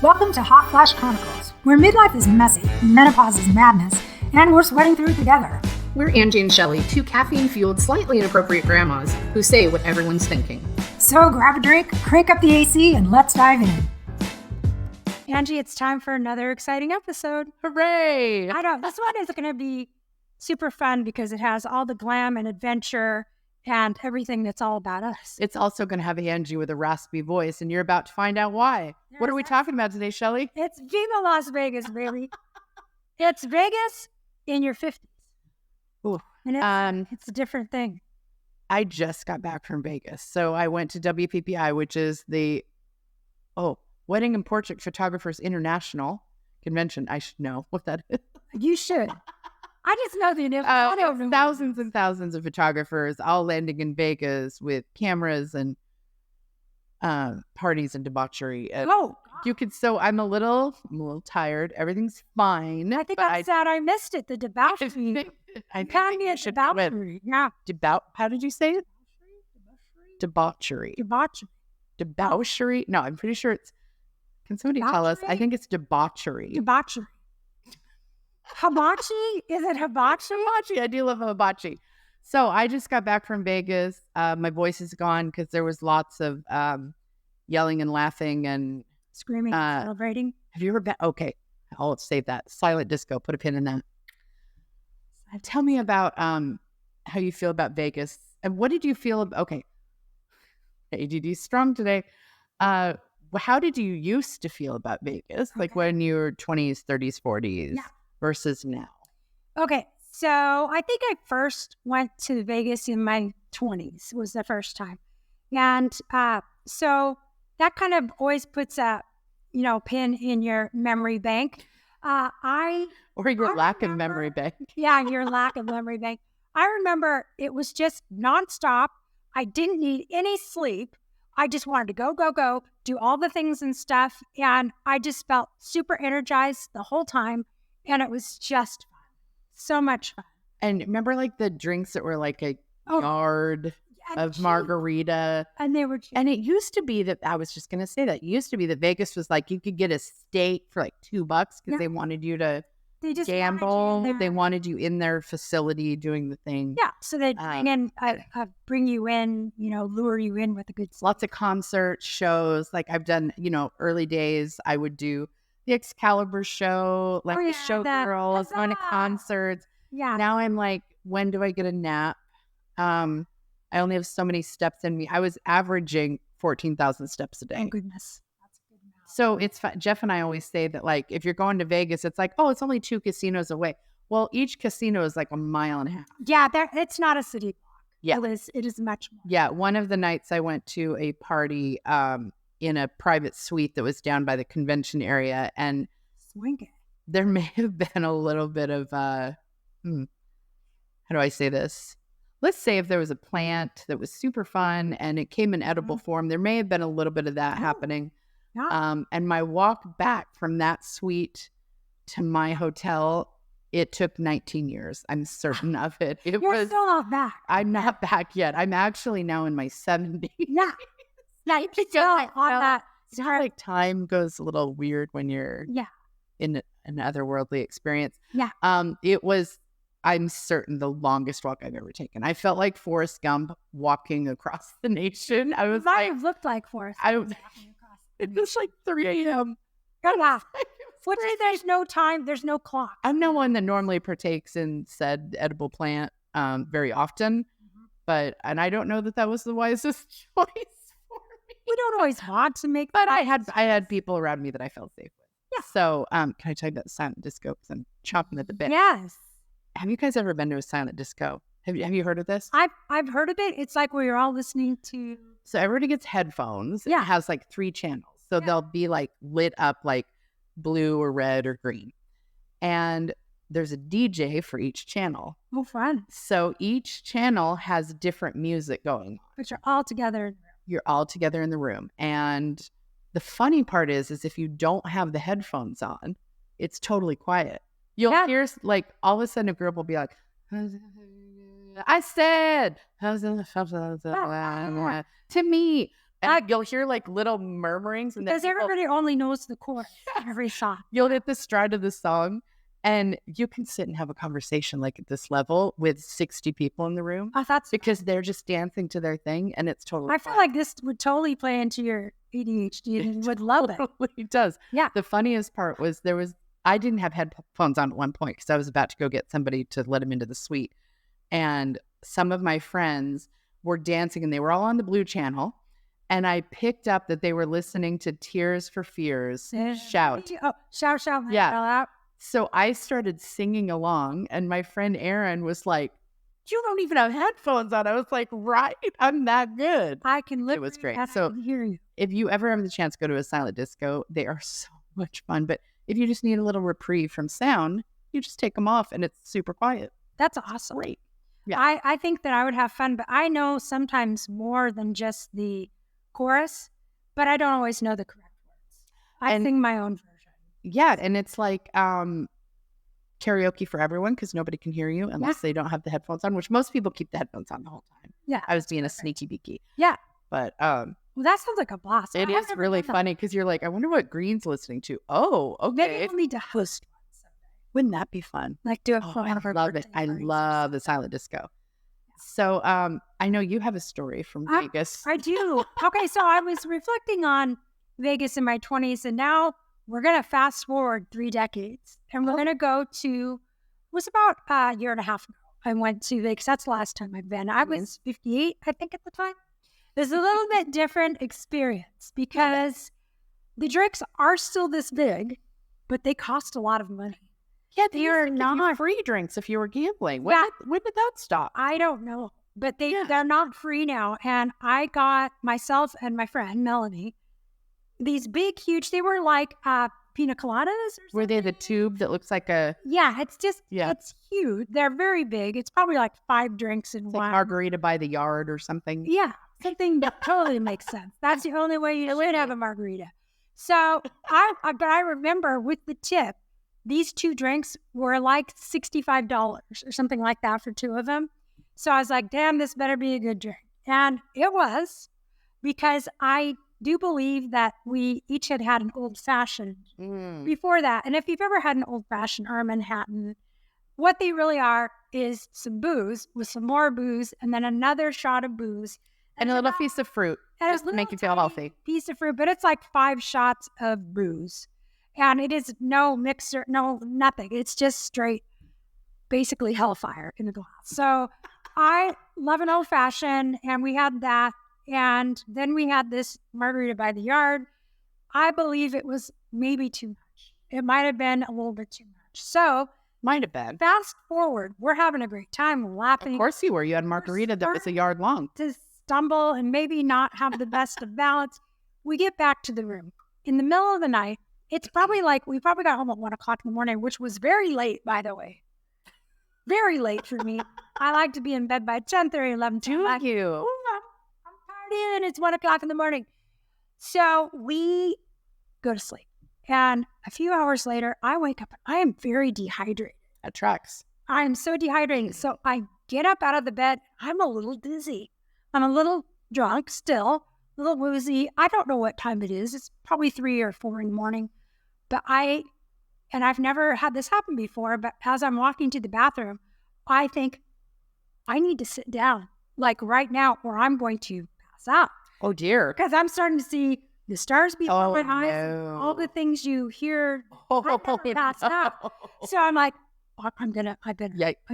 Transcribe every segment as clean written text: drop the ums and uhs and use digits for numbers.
Welcome to Hot Flash Chronicles, where midlife is messy, menopause is madness, and we're sweating through it together. We're Angie and Shelly, two caffeine-fueled, slightly inappropriate grandmas who say what everyone's thinking. So grab a drink, crank up the AC, and let's dive in. Angie, it's time for another exciting episode. Hooray! I know, this one is going to be super fun because it has all the glam and adventure and everything that's all about us. It's also going to have Angie with a raspy voice, and you're about to find out why. What are we talking about today, Shelly? It's Viva Las Vegas, baby. It's Vegas in your 50s. Ooh. And it's a different thing. I just got back from Vegas. So I went to WPPI, which is the Wedding and Portrait Photographers International Convention. I should know what that is. You should. I just know the name. I don't know. Thousands and thousands of photographers all landing in Vegas with cameras and parties and debauchery. And you could. So I'm a little tired. Everything's fine. I think I'm sad I missed it. The debauchery. I Kind of debauchery. Yeah. How did you say it? Debauchery. Debauchery. No, I'm pretty sure it's. Can somebody tell us? I think it's debauchery. Debauchery. Hibachi? Is it hibachi? Hibachi. I do love hibachi. So I just got back from Vegas. My voice is gone because there was lots of yelling and laughing and screaming and celebrating. Have you ever been? Okay, I'll save that. Silent disco. Put a pin in that. Tell me about how you feel about Vegas and what did you feel about? Okay, ADD strong today. How did you used to feel about Vegas? Like when you were 20s, 30s, 40s versus now? Okay. So I think I first went to Vegas in my 20s was the first time. And so that kind of always puts a, pin in your memory bank. Or your lack of memory bank. Yeah, your lack of memory bank. I remember it was just nonstop. I didn't need any sleep. I just wanted to go, do all the things and stuff. And I just felt super energized the whole time. And it was just fun. So much fun. And remember like the drinks that were like a yard of margarita. And they were cheap. And it used to be that, I was just going to say that, it used to be that Vegas was like, you could get a steak for like $2 because they wanted you to gamble. They wanted you in their facility doing the thing. Yeah. So they'd bring you in, lure you in with a good lots of concert shows. Like I've done, early days, I would do the Excalibur show, like the showgirl. I was going to concerts. Yeah. Now I'm like, when do I get a nap? I only have so many steps in me. I was averaging 14,000 steps a day. Oh, goodness. That's a good amount. So it's fun. Jeff and I always say that, like, if you're going to Vegas, it's like, it's only 2 casinos away. Well, each casino is like a mile and a half. Yeah, it's not a city block. Yeah. It is much more. Yeah. One of the nights I went to a party in a private suite that was down by the convention area. And there may have been a little bit of, how do I say this? Let's say if there was a plant that was super fun and it came in edible form, there may have been a little bit of that happening. Yeah. And my walk back from that suite to my hotel, it took 19 years. I'm certain of it. You're still not back. I'm not back yet. I'm actually now in my 70s. Yeah. Yeah, you can still on that. It's not like time goes a little weird when you're in an otherworldly experience. Yeah. It was, I'm certain, the longest walk I've ever taken. I felt like Forrest Gump walking across the nation. I was might have looked like Forrest Gump. It was like 3 a.m. Yeah. There's no time. There's no clock. I'm no one that normally partakes in said edible plant very often, and I don't know that was the wisest choice for me. We don't always want to make, but I had people around me that I felt safe with. Yeah. So can I tell you about silent disco? Because I'm chopping at the bit. Yes. Have you guys ever been to a silent disco? Have you heard of this? I've heard of it. It's like where you're all listening to. So everybody gets headphones. Yeah. It has like 3 channels. So they'll be like lit up like blue or red or green. And there's a DJ for each channel. Oh, fun. So each channel has different music going on. But you're all together. You're all together in the room. And the funny part is if you don't have the headphones on, it's totally quiet. You'll hear, like, all of a sudden a group will be like, I said, to me, And you'll hear like little murmurings. And because everybody only knows the chorus every song. You'll hit the stride of the song and you can sit and have a conversation like at this level with 60 people in the room. That's because they're just dancing to their thing and it's totally I feel like this would totally play into your ADHD and would love it. It does. Yeah. The funniest part was I didn't have headphones on at one point because I was about to go get somebody to let him into the suite. And some of my friends were dancing and they were all on the Blue Channel. And I picked up that they were listening to Tears for Fears shout. Oh, shout, Yeah. Out. So I started singing along and my friend Aaron was like, you don't even have headphones on. I was like, right, I'm that good. I can literally It was great. So hear you. If you ever have the chance to go to a silent disco, they are so much fun. But if you just need a little reprieve from sound, you just take them off and it's super quiet. That's awesome. Great. Yeah. I think that I would have fun, but I know sometimes more than just the chorus, but I don't always know the correct words. I sing my own version. Yeah. And it's like karaoke for everyone because nobody can hear you unless they don't have the headphones on, which most people keep the headphones on the whole time. Yeah. I was being a sneaky beaky. Yeah. But well, that sounds like a blast. It is really funny because you're like, I wonder what Green's listening to. Oh, okay. Maybe we'll need to host one someday. Wouldn't that be fun? Like do it for one of our love it. birthday I parties. love the silent disco. So I know you have a story from Vegas. I do. Okay, so I was reflecting on Vegas in my 20s, and now we're going to fast forward 3 decades, and we're going to go to, it was about a year and a half ago. I went to Vegas. That's the last time I've been. I was 58, I think, at the time. There's a little bit different experience because the drinks are still this big, but they cost a lot of money. Yeah, they are not free drinks if you were gambling. When did that stop? I don't know, but they're not free now. And I got myself and my friend Melanie these big, huge. They were like pina coladas. Or something. Were they the tube that looks like a? Yeah, it's just it's huge. They're very big. It's probably like 5 drinks in one. Like Margarita by the Yard or something. Yeah, something that totally makes sense. That's the only way you would have a margarita. So but I remember with the tip. These 2 drinks were like $65 or something like that for 2 of them. So I was like, damn, this better be a good drink. And it was, because I do believe that we each had an old fashioned before that. And if you've ever had an old fashioned or a Manhattan, what they really are is some booze with some more booze and then another shot of booze. And a little piece of fruit just to make you feel healthy. Piece of fruit, but it's like 5 shots of booze. And it is no mixer, no nothing. It's just straight, basically hellfire in a glass. So I love an old fashioned, and we had that. And then we had this Margarita by the Yard. I believe it was maybe too much. It might have been a little bit too much. So might have been. Fast forward, we're having a great time. We're laughing. Of course you were. You had Margarita that was a yard long. To stumble and maybe not have the best of balance. We get back to the room. In the middle of the night, it's probably like, we probably got home at 1 o'clock in the morning, which was very late, by the way. Very late for me. I like to be in bed by 10:30, 11. Do you? I'm partying. It's 1 o'clock in the morning. So we go to sleep. And a few hours later, I wake up and I am very dehydrated. That tracks. I am so dehydrated. So I get up out of the bed. I'm a little dizzy. I'm a little drunk still, a little woozy. I don't know what time it is. It's probably 3 or 4 in the morning. But I've never had this happen before, but as I'm walking to the bathroom, I think I need to sit down, like right now, or I'm going to pass out. Oh, dear. Because I'm starting to see the stars before my eyes, no. all the things you hear. I never passed out. So I'm like, I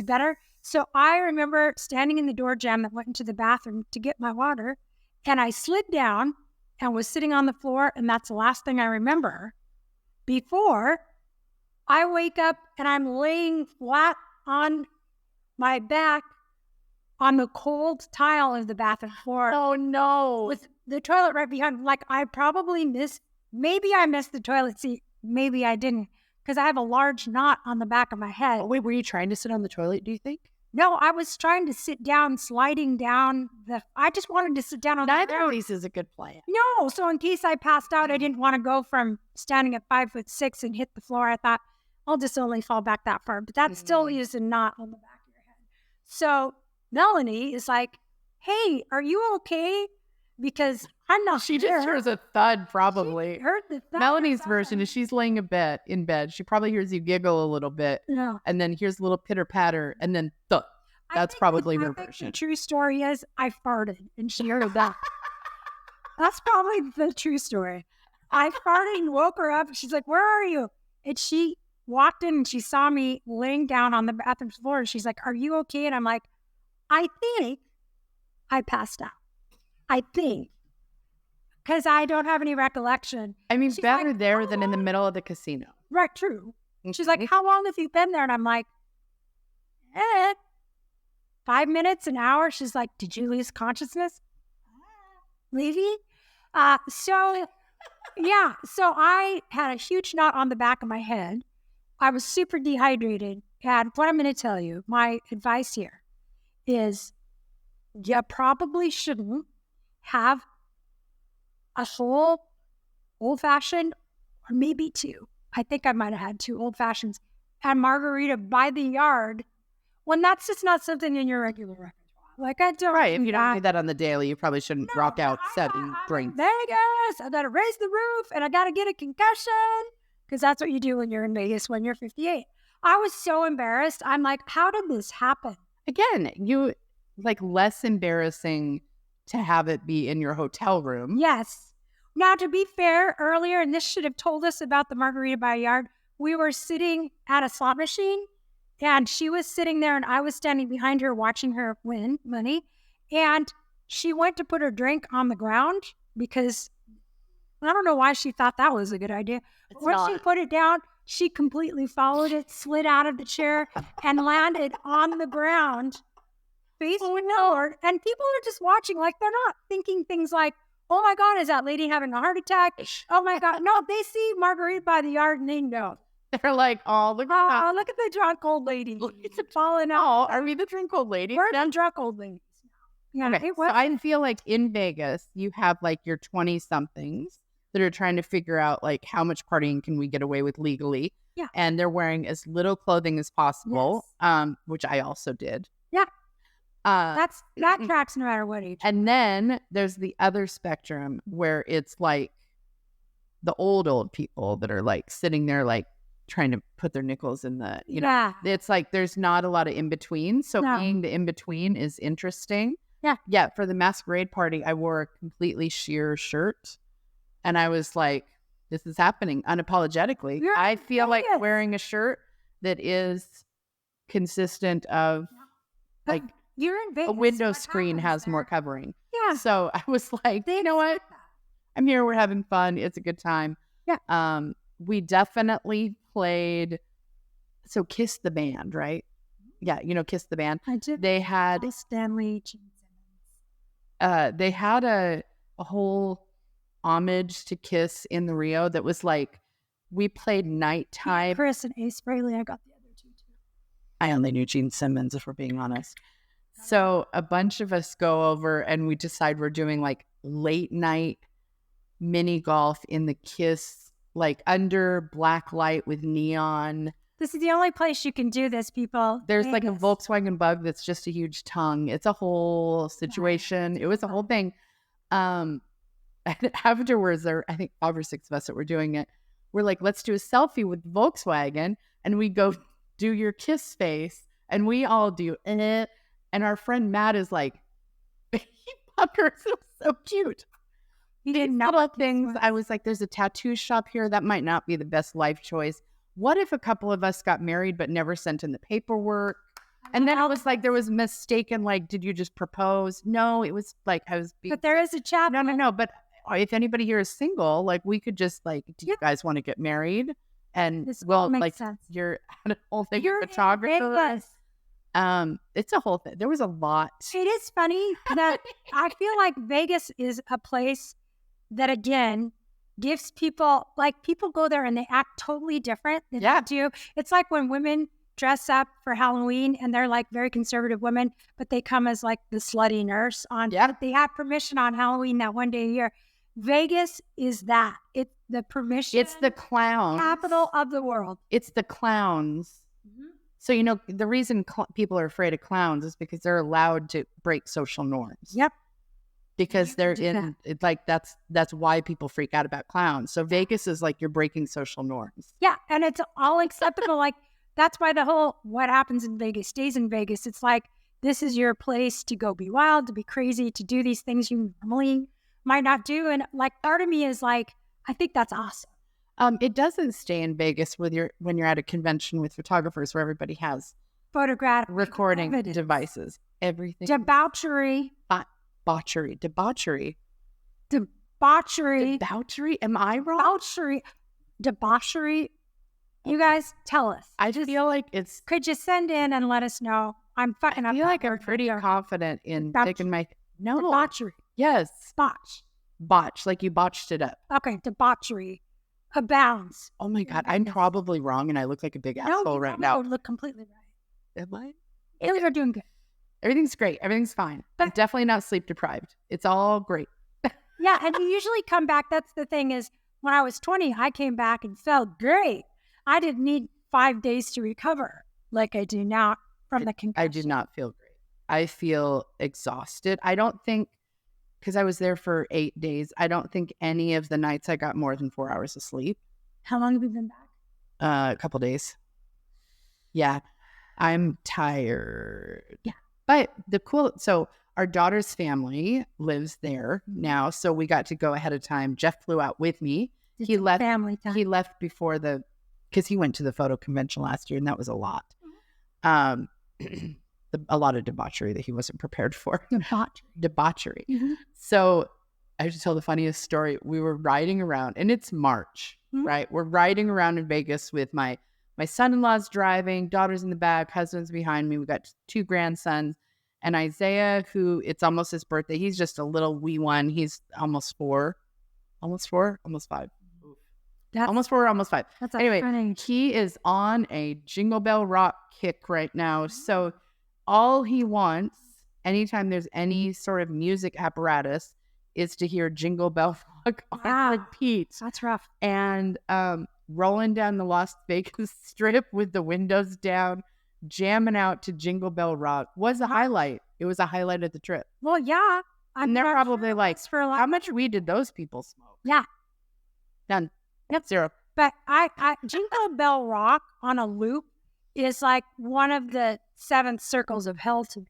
better. So I remember standing in the door jam that went into the bathroom to get my water, and I slid down and was sitting on the floor, and that's the last thing I remember. Before I wake up and I'm laying flat on my back on the cold tile of the bathroom floor. Oh, no. With the toilet right behind. Like I maybe I missed the toilet seat. Maybe I didn't, because I have a large knot on the back of my head. Oh, wait, were you trying to sit on the toilet, do you think? No, I was trying to sit down, sliding down I just wanted to sit down on the ground. Neither of these is a good plan. No, so in case I passed out, I didn't want to go from standing at 5'6" and hit the floor. I thought, I'll just only fall back that far. But that still is a knot on the back of your head. So Melanie is like, hey, are you okay? Because I'm not She just hears a thud, probably. She heard the thud. Melanie's version is she's laying in bed. She probably hears you giggle a little bit, and then hears a little pitter patter, and then thud. That's probably her version. The true story is I farted and she heard that. That's probably the true story. I farted and woke her up and she's like, "Where are you?" And she walked in and she saw me laying down on the bathroom floor and she's like, "Are you okay?" And I'm like, "I think I passed out. I think." Because I don't have any recollection. I mean, She's better like, there than in the middle of the casino. Right, true. She's like, "How long have you been there?" And I'm like, 5 minutes, an hour. She's like, "Did you lose consciousness?" Leaving? So I had a huge knot on the back of my head. I was super dehydrated. And what I'm going to tell you, my advice here is you probably shouldn't have a whole old-fashioned or maybe two. I think I might have had 2 old-fashions and margarita by the yard when that's just not something in your regular repertoire. Like, I don't. Right. If you don't do that on the daily, you probably shouldn't rock out 7 drinks. Vegas, I got to raise the roof and I got to get a concussion because that's what you do when you're in Vegas when you're 58. I was so embarrassed. I'm like, how did this happen? Again, you like less embarrassing to have it be in your hotel room. Yes. Now, to be fair, earlier, and this should have told us about the Margarita by Yard, we were sitting at a slot machine and she was sitting there and I was standing behind her watching her win money. And she went to put her drink on the ground because I don't know why she thought that was a good idea. When she put it down, she completely followed it, slid out of the chair and landed on the ground facing forward. And people are just watching like they're not thinking things like, "Oh my God, is that lady having a heart attack? Oh my God." No, they see Margarita by the Yard and they know. They're like, "Oh, look at the drunk old lady. It's falling out." Are we the drunk old ladies? We're the drunk old ladies. Yeah, okay, so I feel like in Vegas, you have like your 20-somethings that are trying to figure out like how much partying can we get away with legally. Yeah. And they're wearing as little clothing as possible, which I also did. Yeah. That tracks no matter what age. And then there's the other spectrum where it's like the old people that are like sitting there like trying to put their nickels in the, you know, it's like there's not a lot of in between. So being the in between is interesting. Yeah. Yeah. For the masquerade party, I wore a completely sheer shirt and I was like, this is happening unapologetically. I feel like wearing a shirt that is consistent of like you're in Vegas. A window screen has more covering. Yeah. So I was like, you know what? I'm here. We're having fun. It's a good time. Yeah. We definitely played. So Kiss the Band, right? Yeah. You know, Kiss the Band. I did. They had Stanley. They had a whole homage to Kiss in the Rio that was like, we played nighttime. Chris and Ace Frehley. I got the other 2 too. I only knew Gene Simmons, if we're being honest. So a bunch of us go over and we decide we're doing like late night mini golf in the Kiss, like under black light with neon. This is the only place you can do this, people. There's like a Volkswagen Bug that's just a huge tongue. It's a whole situation. It was a whole thing. And afterwards, there, I think 5 or 6 of us that were doing it, we're like, let's do a selfie with Volkswagen. And we go do your Kiss face. And we all do it. And our friend Matt is like, he puckers. It was so cute. He didn't know little things. I was like, there's a tattoo shop here. That might not be the best life choice. What if a couple of us got married but never sent in the paperwork? And then I was like, there was mistaken, like, did you just propose? No, it was like, I was being... But there is a chapel. No. But if anybody here is single, like, we could just like, do you guys want to get married? And this like, sense. You're a whole thing. You're photographer. It's a whole thing. There was a lot. It is funny that I feel like Vegas is a place that, again, gives people, like, people go there and they act totally different than they do. It's like when women dress up for Halloween and they're like very conservative women, but they come as like the slutty nurse on. They have permission on Halloween that one day a year. Vegas is that. It's the permission. It's the clowns. Capital of the world. It's the clowns. Mm-hmm. So, you know, the reason people are afraid of clowns is because they're allowed to break social norms. Yep. because they're in it, like that's why people freak out about clowns. So Vegas is like you're breaking social norms. Yeah, and it's all acceptable. Like that's why the whole what happens in Vegas stays in Vegas. It's like this is your place to go be wild, to be crazy, to do these things you normally might not do. And like part of me is like, I think that's awesome. It doesn't stay in Vegas when you're at a convention with photographers where everybody has Photographic recording evidence. devices. Everything Debauchery. Debauchery. Am I wrong? Debauchery. You guys tell us. I just feel like it's. Could you send in and let us know? I'm fucking up. I feel like I'm pretty confident in taking my. No. Debauchery. Yes. Botch. Like you botched it up. Okay. Debauchery abounds. Oh my God. I'm probably wrong and I look like a big asshole right now. You look completely right. Am I? You're doing good. Everything's great. Everything's fine. I'm definitely not sleep deprived. It's all great. Yeah. And you usually come back. That's the thing is when I was 20, I came back and felt great. I didn't need 5 days to recover like I do now from the concussion. I did not feel great. I feel exhausted. I don't think, because I was there for 8 days, I don't think any of the nights I got more than 4 hours of sleep. How long have you been back? A couple days. Yeah. I'm tired. Yeah. But so our daughter's family lives there now. So we got to go ahead of time. Jeff flew out with me. He left family time. He left before because he went to the photo convention last year and that was a lot. A lot of debauchery that he wasn't prepared for. Debauchery. Mm-hmm. So I have to tell the funniest story. We were riding around and it's March, right? We're riding around in Vegas with my son-in-law's driving, daughter's in the back, husband's behind me. We got 2 grandsons and Isaiah, who it's almost his birthday. He's just a little wee one. He's almost 4, almost 5. Almost 4, almost 5. Anyway, he is on a Jingle Bell Rock kick right now. So all he wants, anytime there's any sort of music apparatus, is to hear Jingle Bell Rock on repeat. That's rough. And rolling down the Las Vegas Strip with the windows down, jamming out to Jingle Bell Rock was a highlight. It was a highlight of the trip. Well, yeah. And they're probably like, how much weed did those people smoke? Yeah. None. Yep, 0. But I Jingle Bell Rock on a loop is like one of the 7 circles of hell to me.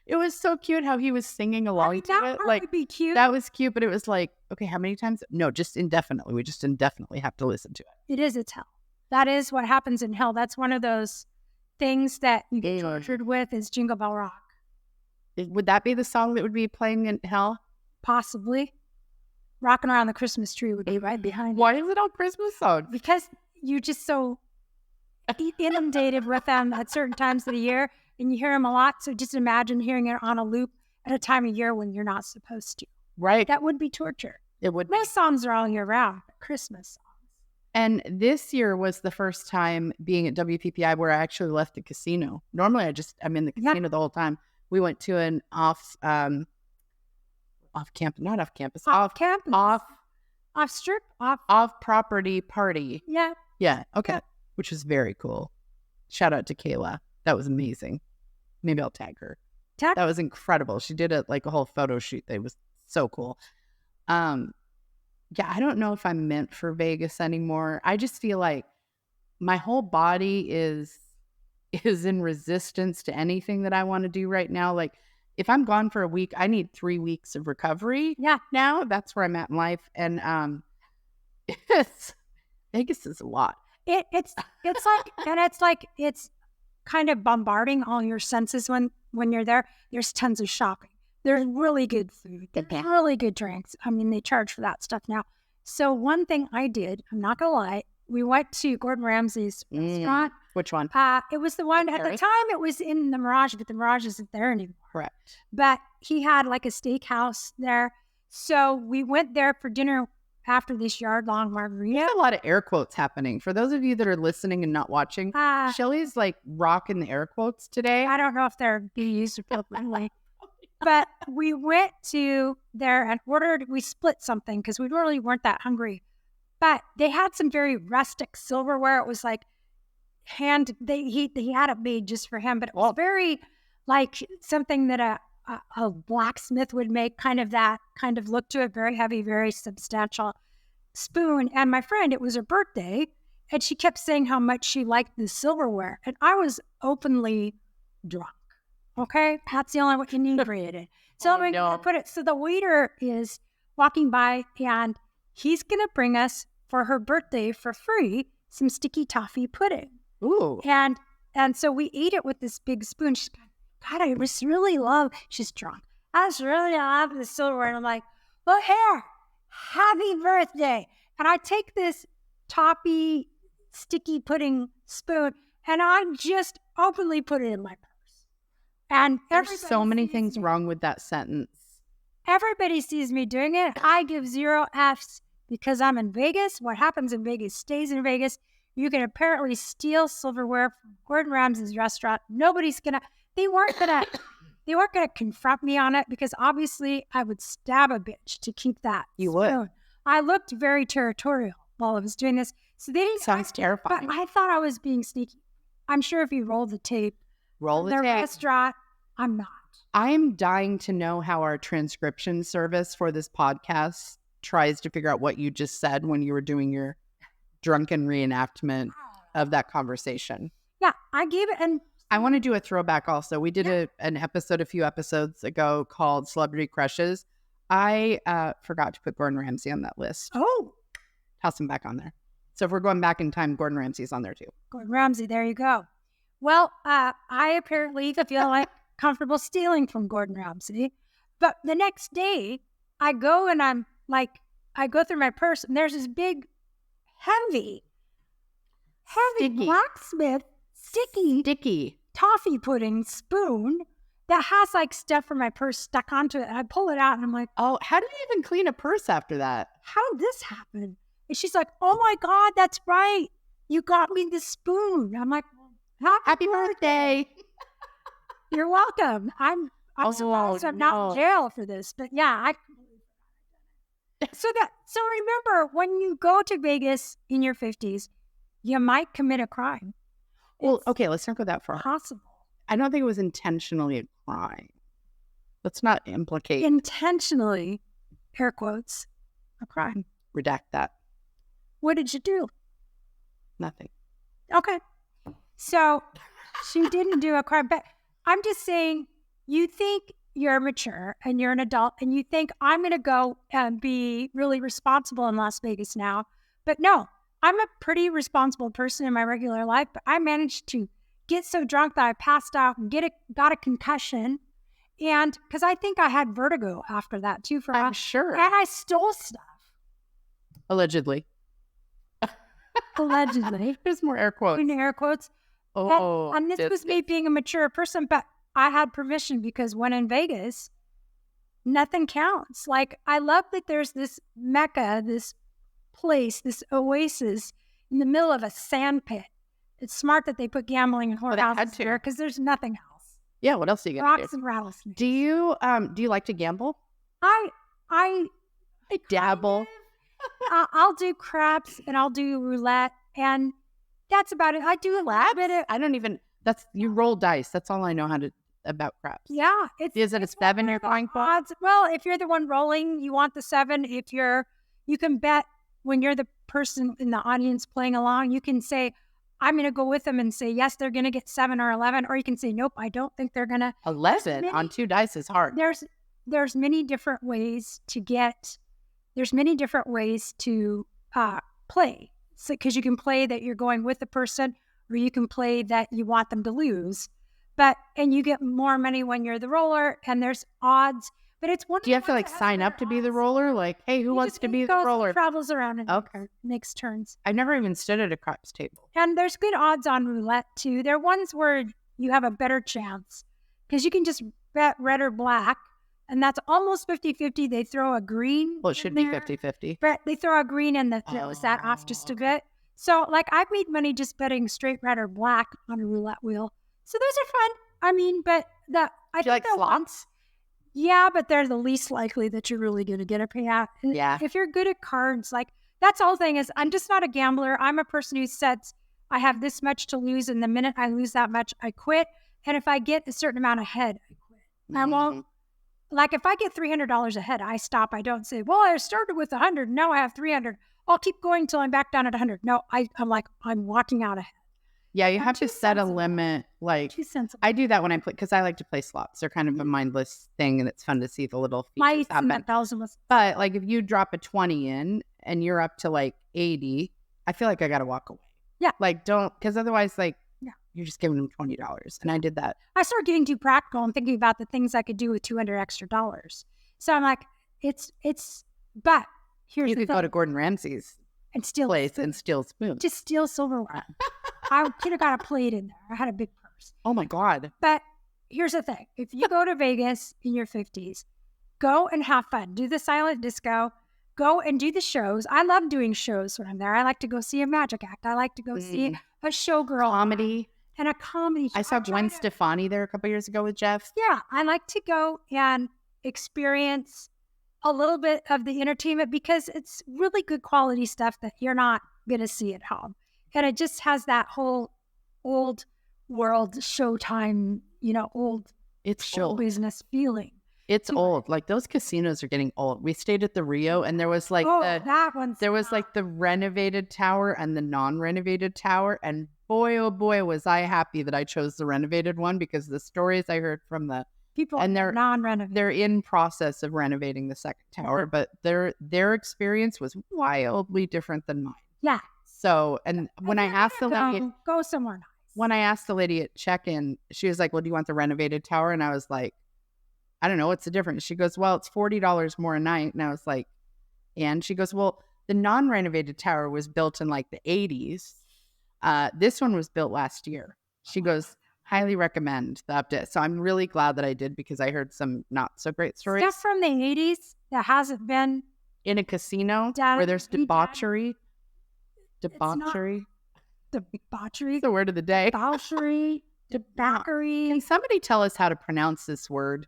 It was so cute how he was singing along to it. Like, would be cute. That was cute, but it was like, okay, how many times? No, just indefinitely. We just indefinitely have to listen to it. It's hell. That is what happens in hell. That's one of those things that you get tortured with is Jingle Bell Rock. Would that be the song that would be playing in hell? Possibly. Rocking Around the Christmas Tree would be right behind Why is it all Christmas songs? Because you're just so inundated with them at certain times of the year and you hear them a lot. So just imagine hearing it on a loop at a time of year when you're not supposed to. Right. That would be torture. It would. Most songs are all year round, but Christmas songs. And this year was the first time being at WPPI where I actually left the casino. Normally I'm in the casino the whole time. We went to an off property party. Yeah. Yeah. Okay. Yeah. Which was very cool. Shout out to Kayla. That was amazing. Maybe I'll tag her. That was incredible. She did a whole photo shoot. That was so cool. Yeah, I don't know if I'm meant for Vegas anymore. I just feel like my whole body is in resistance to anything that I want to do right now. Like if I'm gone for a week, I need 3 weeks of recovery. Yeah. Now that's where I'm at in life. And Vegas is a lot. It's kind of bombarding all your senses when you're there. There's tons of shopping. There's really good food. There's really good drinks. I mean, they charge for that stuff now. So one thing I did, I'm not going to lie, we went to Gordon Ramsay's restaurant. Which one? It was the one, at the time it was in the Mirage, but the Mirage isn't there anymore. Correct. But he had like a steakhouse there. So we went there for dinner after this yard-long margarita. There's a lot of air quotes happening. For those of you that are listening and not watching, Shelly's like rocking the air quotes today. I don't know if they're being used appropriately. But we went to there and we split something because we really weren't that hungry. But they had some very rustic silverware. It was like he had it made just for him. But it was very like something that a blacksmith would make, kind of look to it, very heavy, very substantial spoon. And my friend, it was her birthday, and she kept saying how much she liked the silverware. And I was openly drunk. Okay? That's the only way inebriated. So I put it, so the waiter is walking by, and he's going to bring us for her birthday for free some sticky toffee pudding. Ooh. And so we ate it with this big spoon. She's like, God, I just really love, she's drunk. I just really love the silverware. And I'm like, well, here, happy birthday. And I take this toffee sticky pudding spoon, and I just openly put it in my purse. And there's so many things wrong with that sentence. Everybody sees me doing it. I give 0 Fs because I'm in Vegas. What happens in Vegas stays in Vegas. You can apparently steal silverware from Gordon Ramsay's restaurant. Nobody's gonna. They weren't gonna confront me on it, because obviously I would stab a bitch to keep that. You spoon. would. I looked very territorial while I was doing this, so they didn't. Sounds terrifying. But I thought I was being sneaky. I'm sure if you roll the tape, the restaurant, I'm not. I'm dying to know how our transcription service for this podcast tries to figure out what you just said when you were doing your drunken reenactment of that conversation. Yeah, I gave it. And I want to do a throwback also. We did an episode a few episodes ago called Celebrity Crushes. I forgot to put Gordon Ramsay on that list. Oh. Toss him back on there. So if we're going back in time, Gordon Ramsay's on there too. Gordon Ramsay, there you go. Well, I apparently feel like comfortable stealing from Gordon Ramsay. But the next day, I go and I go through my purse, and there's this big, heavy Sticky. blacksmith sticky toffee pudding spoon that has like stuff from my purse stuck onto it. And I pull it out, and I'm like, oh, how did you even clean a purse after that? How did this happen? And she's like, oh my God, that's right. You got me the spoon. I'm like, happy birthday. You're welcome. I'm surprised I'm not in jail for this, but yeah, So remember, when you go to Vegas in your 50s, you might commit a crime. Well, okay, let's not go that far. Possible. I don't think it was intentionally a crime. Let's not implicate. Intentionally, air quotes, a crime. Redact that. What did you do? Nothing. Okay. So she didn't do a crime, but I'm just saying, you think you're mature and you're an adult, and you think I'm going to go and be really responsible in Las Vegas now. But no, I'm a pretty responsible person in my regular life, but I managed to get so drunk that I passed out and got a concussion. And because I think I had vertigo after that too. I'm sure. And I stole stuff. Allegedly. Allegedly. There's more air quotes. In air quotes. Oh. And this was me being a mature person, but I had permission, because when in Vegas, nothing counts. Like, I love that there's this mecca, this place, this oasis in the middle of a sand pit. It's smart that they put gambling and whorehouses there, because there's nothing else. Yeah, what else are you gonna do? Rocks and rattlesnakes. Do you like to gamble? I dabble. I'll do craps and I'll do roulette, and that's about it. I do a little bit of. You roll dice. That's all I know about craps. Yeah. Is it a 7 you're going for? Odds. Well, if you're the one rolling, you want the 7. You can bet when you're the person in the audience playing along, you can say, I'm going to go with them and say, yes, they're going to get 7 or 11. Or you can say, nope, I don't think they're going to. 11 on 2 dice is hard. There's many different ways to play. So, because you can play that you're going with the person, or you can play that you want them to lose. And you get more money when you're the roller, and there's odds. But it's one. Do you have to sign up to be the roller? Like, hey, who wants to be the roller? Travels around and okay, makes turns. I've never even stood at a craps table. And there's good odds on roulette too. There are ones where you have a better chance, because you can just bet red or black, and that's almost 50-50. They throw a green. Well, it should be 50-50. But they throw a green and throws that off just a bit. So, I've made money just betting straight red or black on a roulette wheel. So those are fun. I mean, but Do you like slots? Yeah, but they're the least likely that you're really going to get a payout. Yeah. If you're good at cards, that's the whole thing is, I'm just not a gambler. I'm a person who sets, I have this much to lose, and the minute I lose that much, I quit. And if I get a certain amount ahead, I quit. like if I get $300 ahead, I stop. I don't say, well, I started with 100. Now I have 300. I'll keep going until I'm back down at 100. No, I'm like, I'm walking out ahead. Yeah, you I'm have to too set a sensible. limit. Like, Too sensible. I do that when I play, because I like to play slots. They're kind of a mindless thing, and it's fun to see the little My features happen. 1,000 was. But like, if you drop a 20 in and you're up to like 80, I feel like I got to walk away. Yeah. Like, don't, because otherwise, like, Yeah. you're just giving them $20. And I did that. I started getting too practical and thinking about the things I could do with $200 extra. So I'm like, but here's You the could thing. go to Gordon Ramsay's and steal place and steal spoons. just steal silverware. I could have got a plate in there. I had a big purse. Oh my God. But here's the thing. If you go to Vegas in your 50s, go and have fun. Do the silent disco. Go and do the shows. I love doing shows when I'm there. I like to go see a magic act. I like to go see a showgirl. Comedy. And a comedy show. I saw try Gwen to- Stefani there a couple years ago with Jeff. Yeah, I like to go and experience a little bit of the entertainment because it's really good quality stuff that you're not going to see at home. And it just has that whole old world Showtime, old It's show old. business feeling. It's old. Like, those casinos are getting old. We stayed at the Rio, and there was like that one's there was like the renovated tower and the non-renovated tower, and boy, oh boy, was I happy that I chose the renovated one, because the stories I heard from the people and they're non-renovated. they're in process of renovating the second tower, but their experience was wildly different than mine. Yeah. So, and when I asked the lady, Go somewhere nice. when I asked the lady at check-in, she was like, "Well, do you want the renovated tower?" And I was like, "I don't know, what's the difference?" She goes, "Well, it's $40 more a night." And I was like, and she goes, "Well, the non-renovated tower was built in like the 80s. This one was built last year." She goes, "Highly recommend the update." So I'm really glad that I did, because I heard some not so great stories Stuff from the 80s that hasn't been in a casino Dad- where there's he died. debauchery. not- Debauchery. debauchery, It's the word of the day. debauchery, debauchery. Can somebody tell us how to pronounce this word?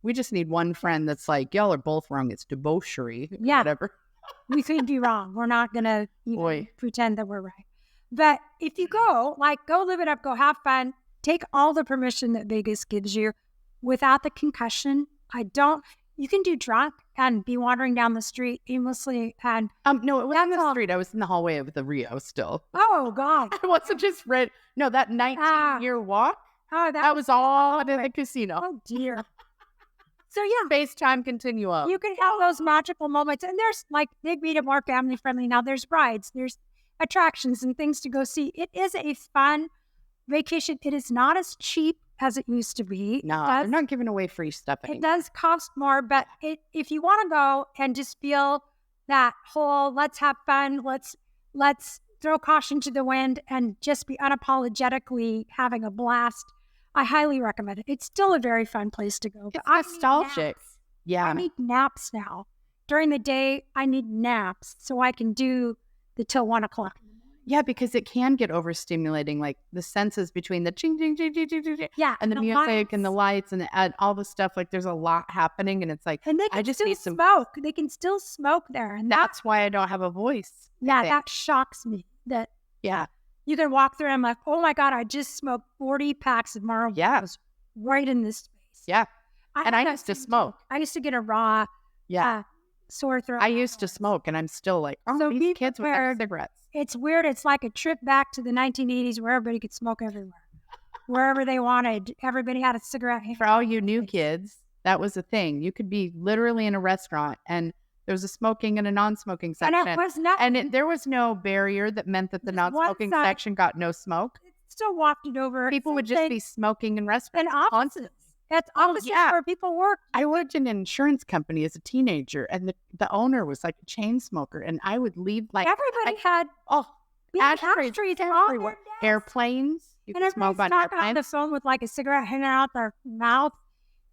We just need one friend that's like, y'all are both wrong. It's debauchery. or Yeah. Whatever. We could be wrong. We're not going to Boy. pretend that we're right. But if you go live it up, go have fun, take all the permission that Vegas gives you without the concussion. You can do drunk and be wandering down the street aimlessly. And No, it wasn't That's the all. street. I was in the hallway of the Rio still. oh God, I wasn't just read. No, that 19-year walk, that was all in the casino. oh dear. So yeah, FaceTime continuum. you can have those magical moments. And there's they've made it more family friendly now. There's rides, there's attractions and things to go see. It is a fun vacation. It is not as cheap as it used to be. No, It they're does- not giving away free stuff It anymore. does cost more, but if you want to go and just feel that whole let's have fun, let's throw caution to the wind and just be unapologetically having a blast, I highly recommend it. It's still a very fun place to go. It's I need nostalgic. naps. Yeah. I need naps now. During the day, I need naps so I can do the till 1 o'clock. Yeah, because it can get overstimulating, like the senses between the ching, ching, ching, ching, ching, ching, ching, Yeah, and the music and the lights and all the stuff. Like, there's a lot happening, and it's like, and they can I just still need some. smoke. They can still smoke there, and That's why I don't have a voice. I yeah, think. that shocks me. That Yeah. you can walk through and I'm like, oh my God, I just smoked 40 packs of Marlboros Yeah. right in this space. Yeah. And had I that used to same smoke. too. I used to get a raw Yeah. sore throat. I used to smoke, and I'm still like, oh, So be these kids would have prepared. cigarettes. It's weird. It's like a trip back to the 1980s where everybody could smoke everywhere. Wherever they wanted, everybody had a cigarette. For all you new kids, that was a thing. You could be literally in a restaurant, and there was a smoking and a non-smoking And section. it was not, There was no barrier that meant that the Just one non-smoking side. section got no smoke. still wafted over. People would just be smoking in restaurants. and offices. That's offices yeah. where people work. I worked in an insurance company as a teenager, and the owner was like a chain smoker, and I would leave like Everybody had big ashtrays ashtrays everywhere. on their desks. Airplanes. You And can smoke everybody's on talking on the airplanes. phone with like a cigarette hanging out their mouth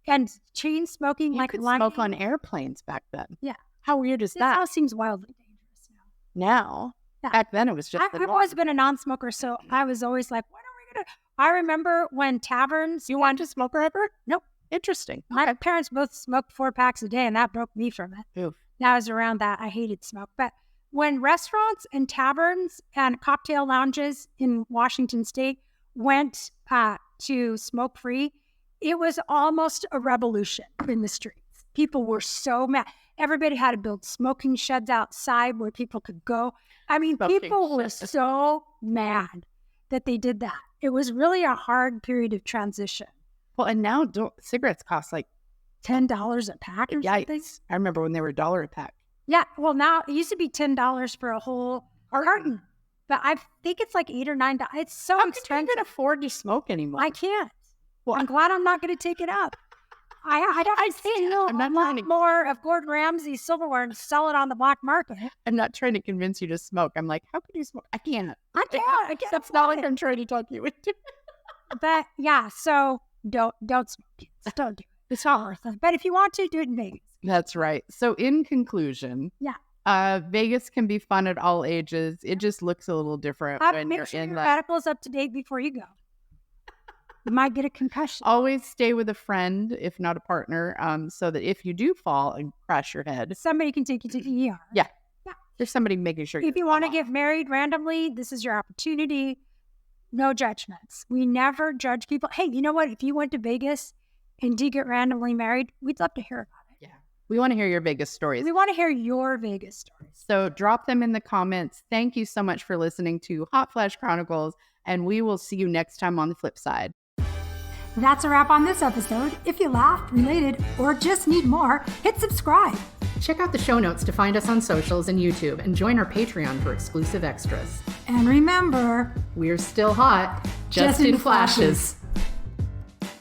and chain smoking You like could lighting. smoke on airplanes back then. Yeah. How weird is This all that? seems wildly dangerous now. Now, Yeah. back then it was just. I've always been a non-smoker, so I was always like, when are we going to... I remember when taverns... You want to smoke ever? Nope. Interesting. My parents both smoked 4 packs a day, and that broke me from it. Oof. Now I was around that. I hated smoke. But when restaurants and taverns and cocktail lounges in Washington State went to smoke-free, it was almost a revolution in the streets. People were so mad. Everybody had to build smoking sheds outside where people could go. I mean, people were so mad that they did that. It was really a hard period of transition. Well, and now cigarettes cost like $10 a pack or something. I remember when they were $1 a pack. Yeah, well, now it used to be $10 for a whole carton, but I think it's like $8 or $9. It's so expensive. How can you even afford to smoke anymore? I can't. Well, I'm glad I'm not going to take it up. I steal a lot more of Gordon Ramsay's silverware and sell it on the black market. I'm not trying to convince you to smoke. I'm like, how could you smoke? I can't. I can't. That's not like I'm trying to talk you into. But yeah, so don't smoke. Kids. Don't do it. It's not worth it. But if you want to, do it in Vegas. That's right. So in conclusion, Vegas can be fun at all ages. It just looks a little different when make you're sure in your the medical's up to date before you go. You might get a concussion. Always stay with a friend, if not a partner, so that if you do fall and crash your head, somebody can take you to the ER. Yeah. There's somebody making sure. If you want to get married randomly, this is your opportunity. No judgments. We never judge people. Hey, you know what? If you went to Vegas and did get randomly married, we'd love to hear about it. Yeah. We want to hear your Vegas stories. We want to hear your Vegas stories. So drop them in the comments. Thank you so much for listening to Hot Flash Chronicles, and we will see you next time on the flip side. That's a wrap on this episode. If you laughed, related, or just need more, hit subscribe. Check out the show notes to find us on socials and YouTube, and join our Patreon for exclusive extras. And remember, we're still hot, just in flashes.